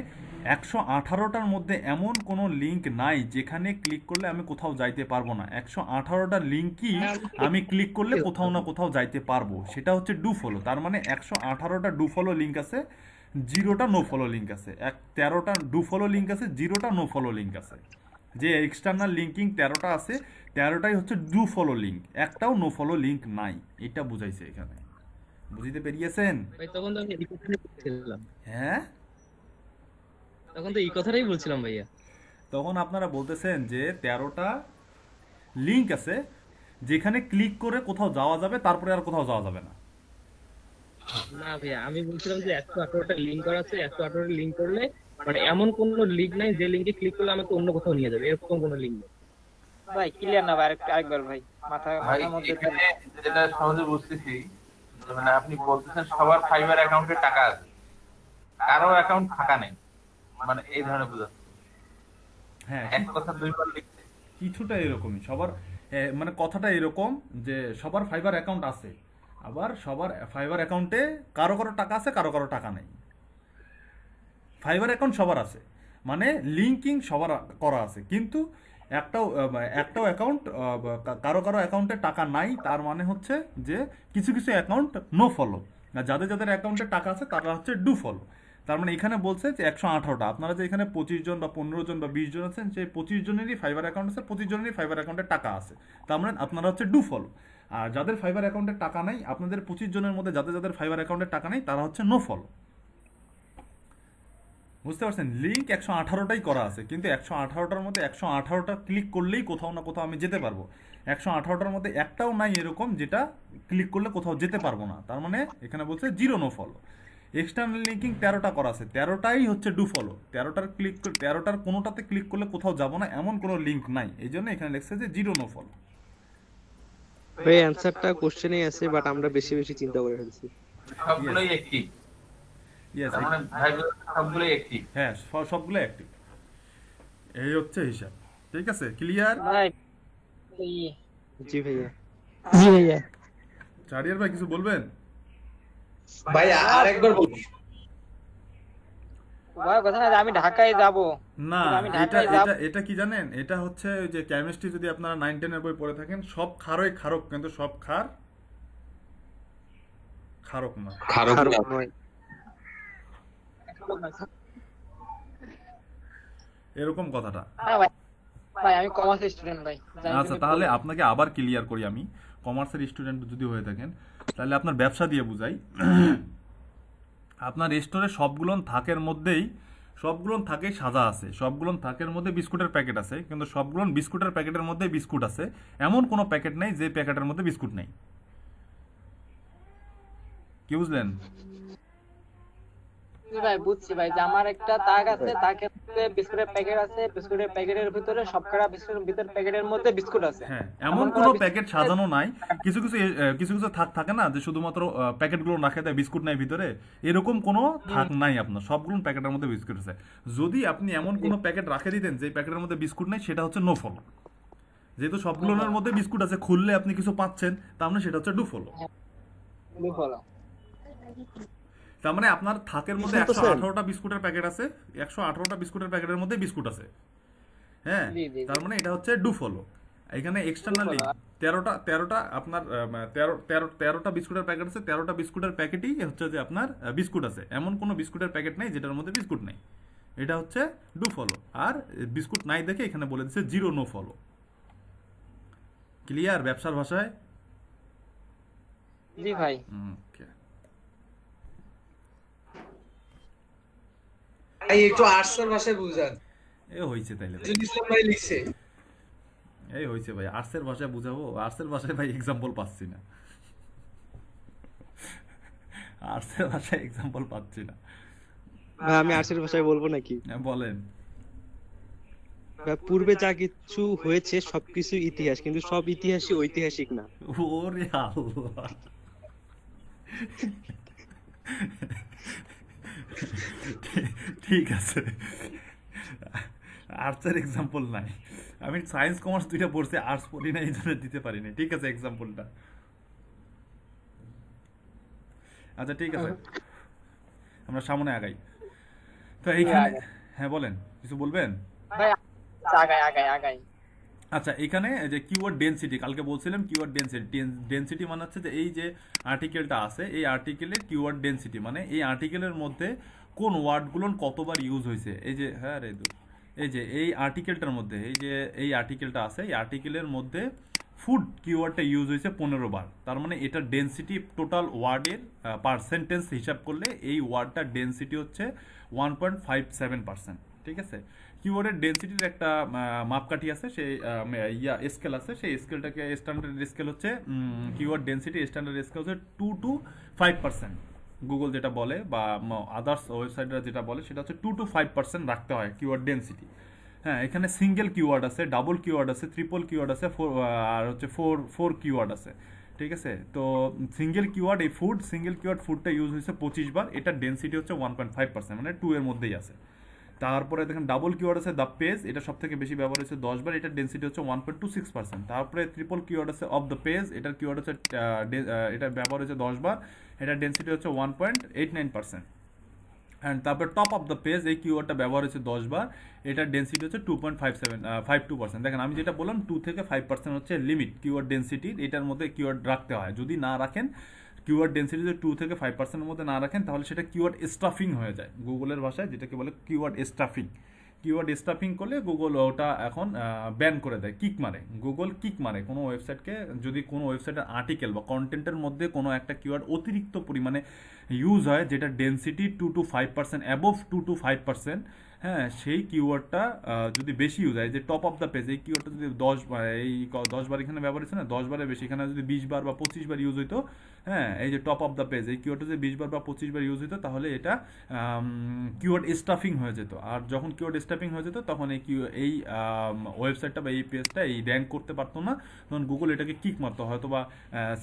118টার মধ্যে এমন কোনো লিঙ্ক নাই যেখানে ক্লিক করলে আমি কোথাও যাইতে পারবো না। 118টা লিঙ্কই আমি ক্লিক করলে কোথাও না কোথাও যাইতে পারবো, সেটা হচ্ছে ডু ফলো। তার মানে 118টা ডু ফলো লিঙ্ক আছে, 0টা নো ফলো লিঙ্ক আছে। 13টা ডু ফলো লিঙ্ক আছে, 0টা নো ফলো লিঙ্ক আছে। যে এক্সটার্নাল লিঙ্কিং 13টা আছে, 13টাই হচ্ছে ডু ফলো লিঙ্ক, একটাও নো ফলো লিঙ্ক নাই। এটা বুঝাইছে এখানে, বুঝিতে পেরিয়েছেন? ভাই তখন তো আমি এই কথাটাই বলছিলাম। হ্যাঁ, তখন তো এই কথাটাই বলছিলাম ভাইয়া। তখন আপনারা বলতেছেন যে 13টা লিঙ্ক আছে যেখানে ক্লিক করে কোথাও যাওয়া যাবে, তারপরে আর কোথাও যাওয়া যাবে না। না ভাইয়া, আমি বলছিলাম যে 118টা লিঙ্ক করা আছে, 118টা লিঙ্ক করলে মানে এমন কোন লিঙ্ক নাই যে লিঙ্কে ক্লিক করলে আমাকে অন্য কোথাও নিয়ে যাবে, এরকম কোনো লিঙ্ক নেই। ভাই ক্লিয়ার না ভাই, আরেকবার ভাই, ভাই মাথার মধ্যে এখানে যেটা সহজে বুঝতেছি, মানে আপনি বলতেছেন সবার ফাইবার অ্যাকাউন্টে টাকা আছে, কারো অ্যাকাউন্ট ফাঁকা নেই, মানে এই ধরনের বোঝাচ্ছে। হ্যাঁ, এক কথা দুইবার লিখছে। কিছুটা এরকমই সবার, মানে কথাটা এরকম যে সবার ফাইবার অ্যাকাউন্ট আছে, আবার সবার ফাইবার অ্যাকাউন্টে কারো কারো টাকা আছে, কারো কারো টাকা নেই। ফাইবার অ্যাকাউন্ট সবার আছে, মানে লিঙ্কিং সবার করা আছে, কিন্তু একটাও অ্যাকাউন্ট, কারো কারো অ্যাকাউন্টে টাকা নাই। তার মানে হচ্ছে যে কিছু কিছু অ্যাকাউন্ট নো ফলো, আর যাদের যাদের অ্যাকাউন্টে টাকা আছে তারা হচ্ছে ডু ফলো। তার মানে এখানে বলছে যে 118টা, আপনারা যে এখানে 25 জন বা 15 জন বা 20 জন আছেন, সেই 25 জনেরই ফাইবার অ্যাকাউন্ট আছে, 25 জনেরই ফাইবার অ্যাকাউন্টে টাকা আছে, তার মানে আপনারা হচ্ছে ডু ফলো। আর যাদের ফাইবার অ্যাকাউন্টে টাকা নাই, আপনাদের 25 জনের মধ্যে যাদের যাদের ফাইবার অ্যাকাউন্টে টাকা নাই তারা হচ্ছে নো ফলো। বুঝতে পারছেন? লিঙ্ক 118টাই করা আছে, কিন্তু 118টার মধ্যে 118টা ক্লিক করলেই কোথাও না কোথাও আমি যেতে পারবো। 118টার মধ্যে একটাও নাই এরকম যেটা ক্লিক করলে কোথাও যেতে পারবো না, তার মানে এখানে বলছে zero no follow. External linking 13টা করা আছে, 13টাই হচ্ছে ডু ফলো। 13টার কোনোটাতে ক্লিক করলে কোথাও যাবো না এমন কোনো লিঙ্ক নাই, এই জন্য এখানে লিখছে যে জিরো নো ফলো। ভাই অ্যানসারটা কোশ্চেনেই আছে, বাট আমরা বেশি বেশি চিন্তা করে ফেলছি। সবগুলোই একটি, ইয়েস, তার মানে ভাই সবগুলোই একটি। হ্যাঁ, সবগুলো অ্যাক্টিভ, এই হচ্ছে হিসাব। ঠিক আছে, ক্লিয়ার? ভাই জি ভাইয়া। জি ভাইয়া। চারিয়ার ভাই কিছু বলবেন? ভাই আরেকবার বলুন। ভাই কথা না, আমি ঢাকায় যাব না, আমি এটা ঢাকায় যাব। এটা এটা কি জানেন? এটা হচ্ছে ওই যে কেমিস্ট্রি, যদি আপনারা 9-10 এর বই পড়ে থাকেন, সব ক্ষারই ক্ষারক, কিন্তু সব ক্ষার ক্ষারক না। খারাপ নয়। এরকম কথাটা। হ্যাঁ ভাই, ভাই আমি কমার্স স্টুডেন্ট ভাই, জানি আচ্ছা, তুমি তাহলে বলো। আপনাকে আবার ক্লিয়ার করি, আমি কমার্সের স্টুডেন্ট যদি হয়ে থাকেন তাহলে আপনার ব্যবসা দিয়ে বুঝাই। আপনার স্টোরে সবগুলোন থাকের মধ্যেই, সবগুলোন থাকেই সাজা আছে, সবগুলোন থাকের মধ্যে বিস্কুটের প্যাকেট আছে, কিন্তু সবগুলোন বিস্কুটের প্যাকেটের মধ্যে বিস্কুট আছে, এমন কোনো প্যাকেট নেই যে প্যাকেটের মধ্যে বিস্কুট নেই। কি বুঝলেন? জি ভাই বুঝছি ভাই, যে আমার একটা তাক আছে, তাকের মধ্যে বিস্কুটের প্যাকেট আছে, বিস্কুটের প্যাকেটের ভিতরে সবকটা বিস্কুটের ভিতর প্যাকেটের মধ্যে বিস্কুট আছে। হ্যাঁ, এমন কোনো প্যাকেট সাজানো নাই। কিছু কিছু কিছু কিছু থাক থাকে না যে শুধুমাত্র প্যাকেটগুলো রাখে দেয়, বিস্কুট নাই ভিতরে, এরকম কোনো থাক নাই আপনার, সবগুলো প্যাকেটের মধ্যে বিস্কুট আছে। যদি আপনি এমন কোনো প্যাকেট রাখে দিতেন যে প্যাকেটের মধ্যে বিস্কুট নাই, সেটা হচ্ছে নো ফলো। যেহেতু সবগুলোর মধ্যে বিস্কুট আছে, খুললে আপনি কিছু পাচ্ছেন, তার মানে সেটা হচ্ছে ডু ফলো। তার মানে আপনার থাকের মধ্যে 118টা বিস্কুটের প্যাকেট আছে, 118টা বিস্কুটের প্যাকেটের মধ্যে বিস্কুট আছে, হ্যাঁ, তার মানে এটা হচ্ছে ডু ফলো। এখানে এক্সটার্নালি 13টা আপনার 13টা বিস্কুটের প্যাকেট আছে, 13টা বিস্কুটের প্যাকেটই হচ্ছে যে আপনার বিস্কুট আছে। এমন কোনো বিস্কুটের প্যাকেট নেই যেটার মধ্যে বিস্কুট নেই, এটা হচ্ছে ডু ফলো। আর বিস্কুট নাই দেখে এখানে বলে দিচ্ছে জিরো নো ফলো। ক্লিয়ার ব্যবসার ভাষায়? জি ভাই। ওকে, ভাই একটু আর্টসের ভাষায় বুঝান। এ হইছে তাইলে ভাই, নজরুল ইসলাম ভাই লিখছে। এই হইছে ভাই, আর্টসের ভাষায় বুঝাবো? আর্টসের ভাষায় ভাই এক্সাম্পল পাচ্ছি না, আর্টসের ভাষায় এক্সাম্পল পাচ্ছি না। ভাই আমি আর্টসের ভাষায় বলবো নাকি? হ্যাঁ, বলেন। ভাই পূর্বে যা কিছু হয়েছে সবকিছু ইতিহাস, কিন্তু সব ইতিহাসই ঐতিহাসিক না। ওরে আল্লাহ, ঠিক আছে, আর্টসের এক্সাম্পল নাই। আমি সায়েন্স কমার্স দুইটা পড়ছি, আর্টস পড়ি না, এই জন্য দিতে পারিনি। ঠিক আছে এক্সাম্পলটা। আচ্ছা ঠিক আছে, আমরা সামনে আগাই। তো এইখানে, হ্যাঁ বলেন, কিছু বলবেন? ভাই আগাই আগাই আগাই। আচ্ছা, এখানে যে কিওয়ার্ড ডেনসিটি, কালকে বলছিলাম কিওয়ার্ড ডেনসিটি। ডেনসিটি মানে হচ্ছে যে এই যে আর্টিকেলটা আছে, এই আর্টিকেলের কিওয়ার্ড ডেনসিটি মানে এই আর্টিকেলের মধ্যে কোন ওয়ার্ডগুলো কতবার ইউজ হয়েছে। এই যে হ্যাঁ রে, এই যে এই আর্টিকেলটার মধ্যে, এই যে এই আর্টিকেলটা আছে, এই আর্টিকেলের মধ্যে ফুড কিওয়ার্ডটা ইউজ হয়েছে 15 বার। তার মানে এটা ডেনসিটি টোটাল ওয়ার্ডের পার্সেন্টেজ হিসাব করলে এই ওয়ার্ডটার ডেনসিটি হচ্ছে 1.57%। ঠিক আছে, কিওয়ার্ডের ডেনসিটির একটা মাপকাঠি আছে, সেই স্কেল আছে, সেই স্কেলটাকে স্ট্যান্ডার্ড স্কেল হচ্ছে কিওয়ার্ড ডেনসিটি স্ট্যান্ডার্ড স্কেল হচ্ছে 2 to 5%। গুগল যেটা বলে বা আদার্স ওয়েবসাইটরা যেটা বলে সেটা হচ্ছে 2 to 5% রাখতে হয় কিওয়ার্ড ডেনসিটি। হ্যাঁ, এখানে সিঙ্গেল কিওয়ার্ড আছে, ডাবল কিওয়ার্ড আছে, ট্রিপল কিওয়ার্ড আছে, আর হচ্ছে ফোর কিওয়ার্ড আছে। ঠিক আছে, তো সিঙ্গেল কিওয়ার্ড এই ফুড, সিঙ্গেল কিওয়ার্ড ফুডটা ইউজ হয়েছে 25 বার, এটার ডেনসিটি হচ্ছে 1.5%, মানে 2 এর মধ্যেই আছে। তারপরে দেখেন ডাবল কিওয়ার্ড আছে দ্য পেজ, এটা সব থেকে বেশি ব্যবহার হচ্ছে 10 বার, এটার ডেনসিটি হচ্ছে 1.26%। তারপরে ট্রিপল কিওয়ার্ড আছে অফ দ্য পেজ, এটার কিওয়ার্ড হচ্ছে এটা ব্যবহার হচ্ছে 10 বার, এটার ডেনসিটি হচ্ছে 1.89%। অ্যান্ড তারপরে টপ অফ দ্য পেজ, এই কিওয়ার্ডটা ব্যবহার হচ্ছে 10 বার, এটার ডেনসিটি হচ্ছে 2.52%। দেখেন আমি যেটা বললাম 2 থেকে 5% হচ্ছে লিমিট কিওয়ার্ড ডেনসিটির, এটার মধ্যে কিওয়ার্ড রাখতে হয়। যদি না রাখেন, কিওয়ার্ড ডেনসিটি যদি 2 থেকে 5%-এর মধ্যে না রাখেন, তাহলে সেটা কিওয়ার্ড স্টাফিং হয়ে যায় গুগলের ভাষায়, যেটাকে বলে কিওয়ার্ড স্টাফিং। কিওয়ার্ড স্টাফিং করলে গুগল ওটা এখন ব্যান করে দেয়, কিক মারে, গুগল কিক মারে কোনো ওয়েবসাইটকে। যদি কোনো ওয়েবসাইটের আর্টিকেল বা কন্টেন্টের মধ্যে কোনো একটা কিওয়ার্ড অতিরিক্ত পরিমাণে ইউজ হয়, যেটা ডেনসিটি 2 to 5%, অ্যাবোভ 2 to 5%, হ্যাঁ, সেই কিওয়ার্ডটা যদি বেশি ইউজ হয়, যে টপ অফ দ্য পেজ, এই কিওয়ার্ডটা যদি 10 বার এখানে ব্যবহার হচ্ছে না, 10 বারের বেশি, এখানে যদি 20 বার বা 25 বার ইউজ হইতো, হ্যাঁ, এই যে টপ অফ দ্য পেজ, এই কিওয়ার্ডটা যদি 20 বার বা 25 বার ইউজ হইতো, তাহলে এটা কিওয়ার্ড স্টাফিং হয়ে যেত। আর যখন কিওয়ার্ড স্টাফিং হয়ে যেত, তখন এই ওয়েবসাইটটা বা এই পেজটা এই র্যাঙ্ক করতে পারতো না, তখন গুগল এটাকে কিক মারতো, হয়তো বা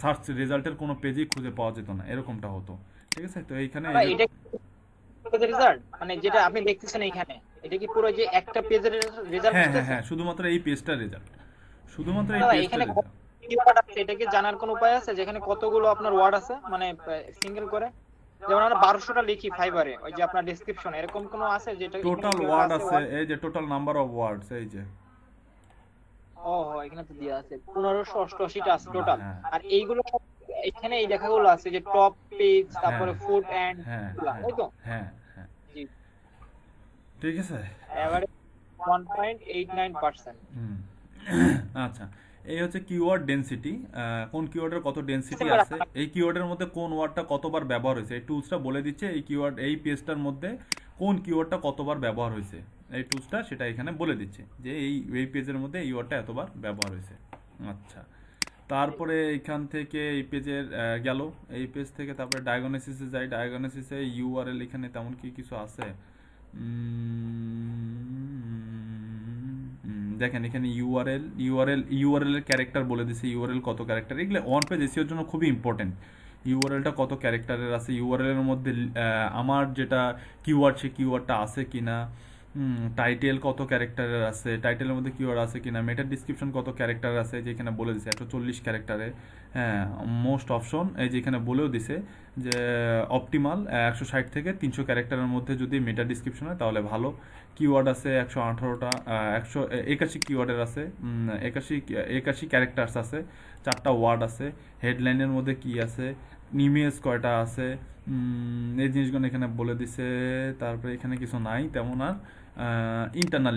সার্চ রেজাল্টের কোনো পেজেই খুঁজে পাওয়া যেত না, এরকমটা হতো। ঠিক আছে, তো এইখানে রেজাল্ট মানে যেটা আপনি দেখতেছেন এখানে, এটা কি পুরো যে একটা পেজের রেজাল্ট? হ্যাঁ হ্যাঁ হ্যাঁ, শুধুমাত্র এই পেজটার রেজাল্ট, শুধুমাত্র এই পেজটার রেজাল্ট। এটা কি জানার কোনো উপায় আছে যেখানে কতগুলো আপনার ওয়ার্ড আছে, মানে সিঙ্গেল করে? যেমন আমরা 1200টা লিখি ফাইবারে, ওই যে আপনার ডেসক্রিপশন, এরকম কোনো আছে যেটা টোটাল ওয়ার্ড আছে? এই যে টোটাল নাম্বার অফ ওয়ার্ডস, এই যে এখানে তো দেয়া আছে 1588টা আছে টোটাল। আর এইগুলো এখানে এই লেখাগুলো আছে যে টপ পেজ, তারপরে ফুড এন্ড, তাই তো? হ্যাঁ হ্যাঁ, ঠিক আছে, এভারেজ 1.89%। আচ্ছা, এই হচ্ছে কিওয়ার্ড ডেনসিটি, কোন কিওয়ার্ডের কত ডেনসিটি আছে, এই কিওয়ার্ডের মধ্যে কোন ওয়ার্ডটা কতবার ব্যবহার হয়েছে, এই টুলসটা বলে দিচ্ছে এই কিওয়ার্ড, এই পেজটার মধ্যে কোন কিওয়ার্ডটা কতবার ব্যবহার হয়েছে, এই টুলসটা সেটা এখানে বলে দিচ্ছে যে এই পেজের মধ্যে এই ওয়ার্ডটা এতবার ব্যবহার হয়েছে। আচ্ছা, তারপরে এখান থেকে এই পেজের গেল, এই পেজ থেকে তারপরে ডায়াগনোসিসে যাই, ডায়াগনোসিসে ইউআরএল এখানে তেমন কি কিছু আছে? দেখেন এখানে ইউআরএল এর ক্যারেক্টার বলে দিছে, ইউআরএল কত ক্যারেক্টার, এগুলো অন পেজ এসইওর জন্য খুবই ইম্পর্টেন্ট। ইউআরএলটা কত ক্যারেক্টারের আছে, ইউআরএল এর মধ্যে আমার যেটা কিওয়ার্ড সে কিওয়ার্ডটা আছে কিনা, টাইটেল কত ক্যারেক্টারের আছে, টাইটেলের মধ্যে কিওয়ার্ড আছে কিনা, মেটা ডিসক্রিপশন কত ক্যারেক্টার আছে, যেখানে বলে দিছে 140 ক্যারেক্টারে। হ্যাঁ, মোস্ট অপশন এই যে এখানে বলেও দিছে যে অপটিমাল 160 থেকে 300 ক্যারেক্টারের মধ্যে যদি মেটা ডিসক্রিপশন হয় তাহলে ভালো। কিওয়ার্ড আছে 118টা, 181 কিওয়ার্ডের আছে, 81 ক্যারেক্টার্স আছে, 4টা ওয়ার্ড আছে, হেডলাইনের মধ্যে কি আছে, ইমেজ কয়টা আছে, এই জিনিসগুলো এখানে বলে দিছে। তারপরে এখানে কিছু নাই তেমন আর। ইন্টারনাল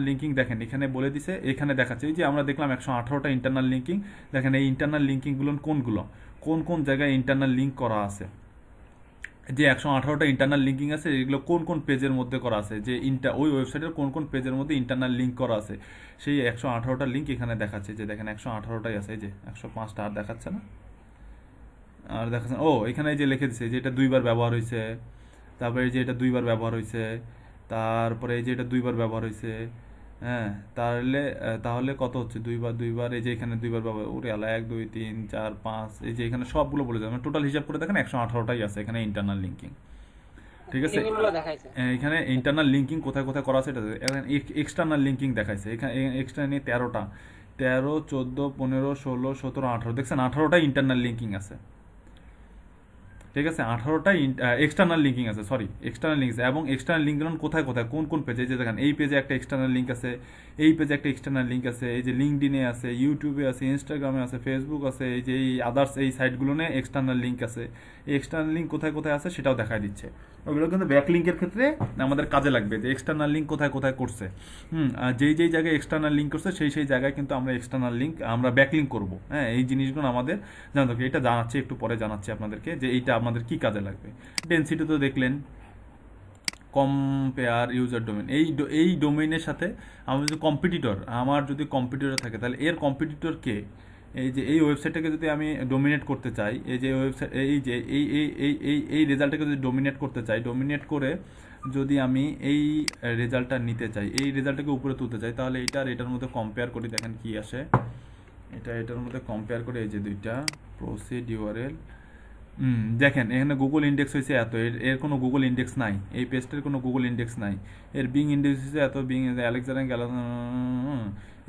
লিঙ্কিং দেখেন এখানে বলে দিছে, এখানে দেখাচ্ছে এই যে আমরা দেখলাম 118টা ইন্টারনাল লিঙ্কিং। দেখেন এই ইন্টারনাল লিঙ্কিংগুলো কোনগুলো, কোন কোন জায়গায় ইন্টারনাল লিঙ্ক করা আছে, যে 118টা ইন্টারনাল লিঙ্কিং আছে এগুলো কোন কোন পেজের মধ্যে করা আছে, যে ওই ওয়েবসাইটের কোন কোন পেজের মধ্যে ইন্টারনাল লিঙ্ক করা আছে, সেই 118টা লিঙ্ক এখানে দেখাচ্ছে। যে দেখেন 118টাই আছে, এই যে 105টা আর দেখাচ্ছে না, আর দেখাচ্ছে ও এখানে এই যে লিখে দিছে যে এটা 2বার ব্যবহার হয়েছে, তারপরে এই যে এটা 2বার ব্যবহার হয়েছে, তারপরে এই যে এটা 2বার ব্যবহার হয়েছে। হ্যাঁ, তাহলে কত হচ্ছে, দুইবার এই যে এখানে 2বার ব্যবহার, ওরে আলা 1 2 3 4 5, এই যে এখানে সবগুলো বলে যাবে, টোটাল হিসাব করে দেখেন 118টাই আছে এখানে ইন্টারনাল লিঙ্কিং। ঠিক আছে, এখানে ইন্টারনাল লিঙ্কিং কোথায় কোথায় করা আছে এটা। এক্সটার্নাল লিঙ্কিং দেখাইছে, এখানে এক্সটার্নাল 13টা, 13 14 15 16 17 18, দেখছেন 18টাই ইন্টারনাল লিঙ্কিং আছে। ঠিক আছে, 18টাই এক্সটার্নাল লিঙ্কিং আছে, সরি এক্সটার্নাল লিঙ্ক আছে। এবং এক্সটার্নাল লিঙ্কগুলো কোথায় কোথায় কোন কোন পেজে, যে দেখেন এই পেজে একটা এক্সটার্নাল লিঙ্ক আছে, এই পেজে একটা এক্সটার্নাল লিঙ্ক আছে, এই যে লিঙ্কডিনে আছে, ইউটিউবে আছে, ইনস্টাগ্রামে আছে, ফেসবুক আছে, এই যে এই আদার্স এই সাইটগুলো নিয়ে এক্সটার্নাল লিঙ্ক আছে। এই এক্সটার্নাল লিঙ্ক কোথায় কোথায় আছে সেটাও দেখাই দিচ্ছে। ওগুলো কিন্তু ব্যাক লিঙ্কের ক্ষেত্রে আমাদের কাজে লাগবে, যে এক্সটার্নাল লিঙ্ক কোথায় কোথায় করছে। আর যেই জায়গায় এক্সটার্নাল লিঙ্ক করছে সেই জায়গায় কিন্তু আমরা এক্সটার্নাল লিঙ্ক আমরা ব্যাক লিঙ্ক করবো। হ্যাঁ, এই জিনিসগুলো আমাদের জানতে হবে, এটা জানাচ্ছি একটু পরে জানাচ্ছি আপনাদেরকে যে এইটা আমাদের কি কাজে লাগবে। ডেনসিটি তো দেখলেন, কম্পেয়ার ইউজার ডোমেন, এই ডোমেইনের সাথে আমার যদি কম্পিটিটর থাকে তাহলে এর কম্পিটিটর কে, এই যে এই ওয়েবসাইটটাকে যদি আমি ডোমিনেট করতে চাই, এই যে ওয়েবসাইট এই যে এই রেজাল্টটাকে যদি ডোমিনেট করতে চাই, ডোমিনেট করে যদি আমি এই রেজাল্টটা নিতে চাই, এই রেজাল্টটাকে উপরে তুলতে চাই, তাহলে এটার মধ্যে কম্পেয়ার করি, দেখেন কি আসে, এটার মধ্যে কম্পেয়ার করে এই যে দুইটা প্রসিড ইউআরএল। দেখেন এখানে গুগল ইন্ডেক্স হয়েছে এত, এর কোনো গুগল ইন্ডেক্স নাই, এই পেজটার কোনো গুগল ইন্ডেক্স নাই, এর বিং ইন্ডেক্স হয়েছে এত, বিং অ্যালেক্সা র্যাঙ্ক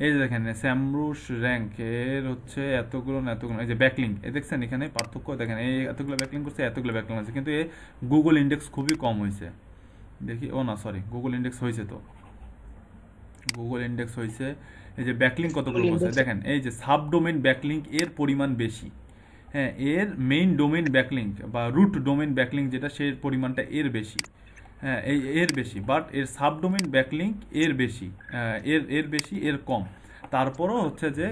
এই যে দেখেন স্যামরুশ র্যাঙ্ক এর হচ্ছে এতগুলো, এই যে ব্যাকলিঙ্ক এই দেখছেন এখানে পার্থক্য দেখেন, এই এতগুলো ব্যাকলিঙ্ক করছে, এতগুলো ব্যাকলিঙ্ক আছে, কিন্তু এ গুগল ইন্ডেক্স খুবই কম হয়েছে। দেখি, ও না সরি গুগল ইন্ডেক্স হয়েছে, তো গুগল ইন্ডেক্স হয়েছে, এই যে ব্যাকলিঙ্ক কতগুলো করছে দেখেন, এই যে সাবডোমেইন ব্যাকলিঙ্ক এর পরিমাণ বেশি। হ্যাঁ, এর মেইন ডোমেইন ব্যাকলিঙ্ক বা রুট ডোমেইন ব্যাকলিঙ্ক যেটা সেই পরিমাণটা এর বেশি। হ্যাঁ, এর বেশি, বাট এর সাবডোমেইন ব্যাকলিঙ্ক এর বেশি, এর বেশি, এর কম। তারপরও হচ্ছে যে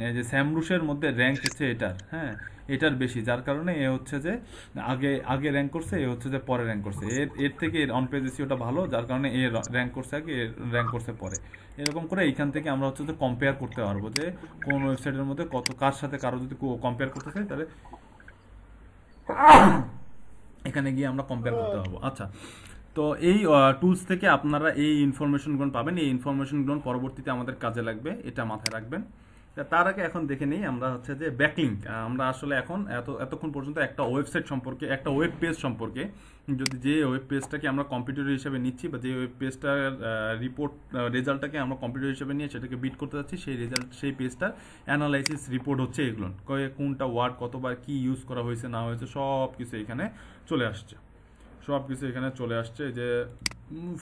এই যে স্যামরুশের মধ্যে র্যাঙ্ক হচ্ছে এটার, হ্যাঁ এটার বেশি, যার কারণে এ হচ্ছে যে আগে র্যাঙ্ক করছে, এ হচ্ছে যে পরে র্যাঙ্ক করছে, এর থেকে এর অন পেজ এসইওটা ভালো, যার কারণে এ র্যাঙ্ক করছে আগে, এর র্যাঙ্ক করছে পরে। এরকম করে এইখান থেকে আমরা হচ্ছে যে কম্পেয়ার করতে পারবো যে কোন ওয়েবসাইটের মধ্যে কত, কার সাথে কারো যদি কম্পেয়ার করতে চাই তাহলে এখানে গিয়ে আমরা কম্পেয়ার করতে পারবো। আচ্ছা, তো এই টুলস থেকে আপনারা এই ইনফরমেশনগুলো পাবেন, এই ইনফরমেশনগুলো পরবর্তীতে আমাদের কাজে লাগবে, এটা মাথায় রাখবেন। তার আগে এখন দেখে নেই আমরা হচ্ছে যে ব্যাকলিঙ্ক, আমরা আসলে এখন এতক্ষণ পর্যন্ত একটা ওয়েবসাইট সম্পর্কে, একটা ওয়েব পেজ সম্পর্কে, যদি যে ওয়েব পেজটাকে আমরা কম্পিউটার হিসেবে নিচ্ছি বা যে ওয়েব পেজটার রেজাল্টটাকে আমরা কম্পিউটার হিসেবে নিয়ে সেটাকে বিট করতে যাচ্ছি, সেই পেজটার অ্যানালাইসিস রিপোর্ট হচ্ছে এগুলো, কোনটা ওয়ার্ড কতবার কি ইউজ করা হয়েছে না হয়েছে সব কিছু এখানে চলে আসছে, যে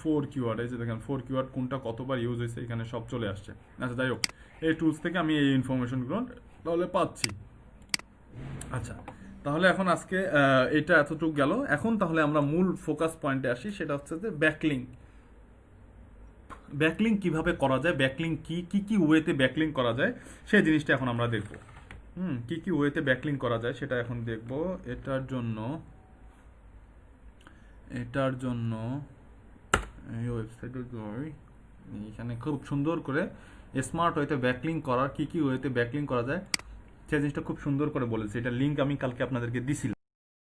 4 কিওয়ার্ড, এই যে দেখেন 4 কিওয়ার্ড কোনটা কতবার ইউজ হয়েছে এখানে সব চলে আসছে। আচ্ছা, যাই হোক, এই টুলস থেকে আমি এই ইনফরমেশনগুলো তাহলে পাচ্ছি। আচ্ছা, তাহলে এখন আজকে এটা এতটুকু গেল, এখন তাহলে আমরা মূল ফোকাস পয়েন্টে আসি, সেটা হচ্ছে যে ব্যাকলিঙ্ক কিভাবে করা যায়, ব্যাকলিঙ্ক কি ওয়েতে ব্যাকলিঙ্ক করা যায় সেই জিনিসটা এখন আমরা দেখব। কি ওয়েতে ব্যাকলিঙ্ক করা যায় সেটা এখন দেখব। এটার জন্য এই ওয়েবসাইটে যাই, এখানে খুব সুন্দর করে স্মার্ট ওয়েতে ব্যাকলিং করার কি কি ওয়েতে ব্যাকলিং করা যায় সেই জিনিসটা খুব সুন্দর করে বলেছে। এটা লিঙ্ক আমি কালকে আপনাদেরকে দিছিলাম।